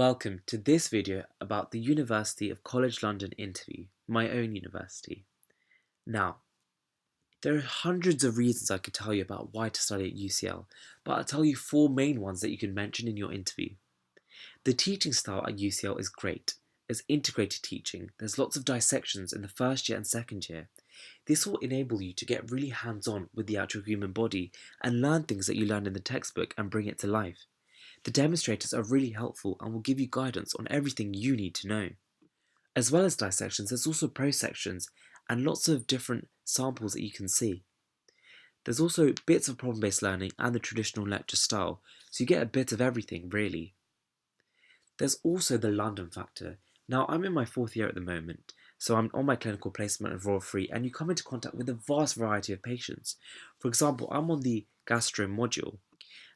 Welcome to this video about the University of College London interview, my own university. Now, there are hundreds of reasons I could tell you about why to study at UCL, but I'll tell you 4 main ones that you can mention in your interview. The teaching style at UCL is great. It's integrated teaching. There's lots of dissections in the first year and second year. This will enable you to get really hands-on with the actual human body and learn things that you learned in the textbook and bring it to life. The demonstrators are really helpful and will give you guidance on everything you need to know. As well as dissections, there's also prosections and lots of different samples that you can see. There's also bits of problem-based learning and the traditional lecture style, so you get a bit of everything really. There's also the London factor. Now, I'm in my 4th year at the moment, so I'm on my clinical placement at Royal Free, and you come into contact with a vast variety of patients. For example, I'm on the gastro module,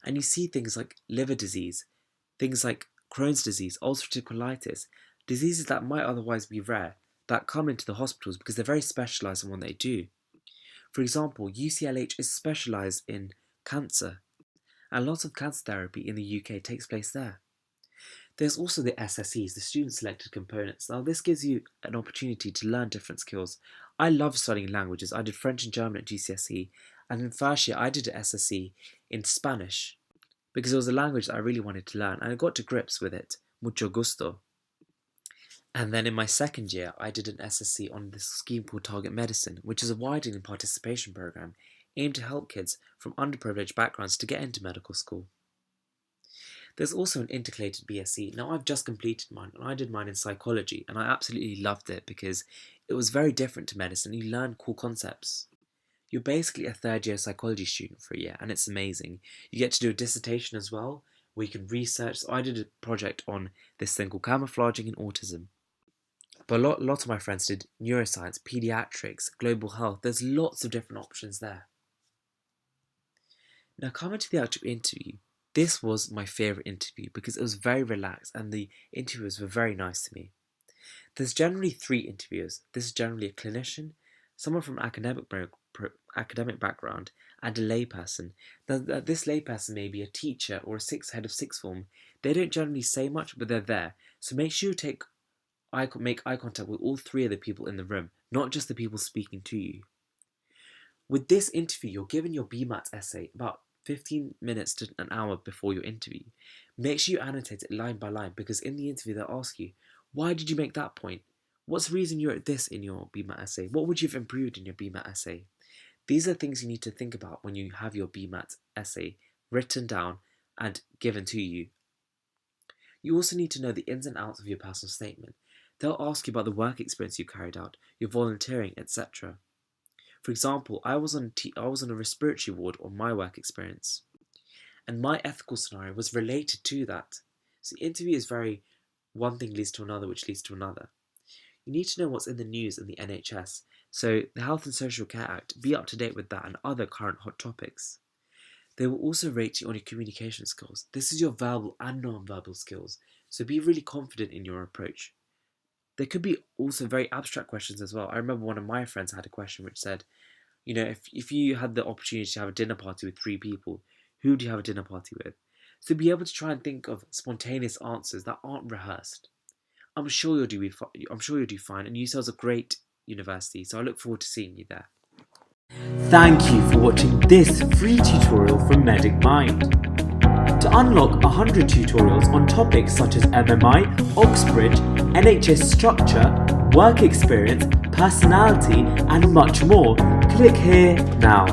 and you see things like liver disease, things like Crohn's disease, ulcerative colitis, diseases that might otherwise be rare, that come into the hospitals because they're very specialised in what they do. For example, UCLH is specialised in cancer, and lots of cancer therapy in the UK takes place there. There's also the SSEs, the student selected components. Now this gives you an opportunity to learn different skills. I love studying languages. I did French and German at GCSE, and in first year I did an SSE in Spanish because it was a language that I really wanted to learn and I got to grips with it. Mucho gusto. And then in my second year I did an SSE on this scheme called Target Medicine, which is a widening participation program aimed to help kids from underprivileged backgrounds to get into medical school. There's also an Intercalated Bsc. Now I've just completed mine and I did mine in psychology and I absolutely loved it because it was very different to medicine. You learn cool concepts. You're basically a 3rd year psychology student for a year and it's amazing. You get to do a dissertation as well where you can research. So I did a project on this thing called camouflaging in autism. But a lot of my friends did neuroscience, pediatrics, global health. There's lots of different options there. Now coming to the actual interview. This was my favourite interview because it was very relaxed and the interviewers were very nice to me. There's generally 3 interviewers. This is generally a clinician, someone from academic background, and a layperson. Now, this layperson may be a teacher or a head of sixth form. They don't generally say much, but they're there. So make sure you make eye contact with all 3 of the people in the room, not just the people speaking to you. With this interview, you're given your BMAT essay about 15 minutes to an hour before your interview. Make sure you annotate it line by line because in the interview they'll ask you, why did you make that point? What's the reason you're at this in your BMAT essay? What would you have improved in your BMAT essay? These are things you need to think about when you have your BMAT essay written down and given to you. You also need to know the ins and outs of your personal statement. They'll ask you about the work experience you carried out, your volunteering, etc. For example, I was on a respiratory ward on my work experience, and my ethical scenario was related to that. So the interview is very one thing leads to another, which leads to another. You need to know what's in the news in the NHS, so the Health and Social Care Act, be up to date with that and other current hot topics. They will also rate you on your communication skills. This is your verbal and non-verbal skills, so be really confident in your approach. There could be also very abstract questions as well. I remember one of my friends had a question which said, you know, if you had the opportunity to have a dinner party with 3 people, who do you have a dinner party with? So be able to try and think of spontaneous answers that aren't rehearsed. I'm sure you'll do fine, and UCL is a great university, so I look forward to seeing you there. Thank you for watching this free tutorial from Medic Mind. To unlock 100 tutorials on topics such as MMI, Oxbridge, NHS structure, work experience, personality, and much more, click here now.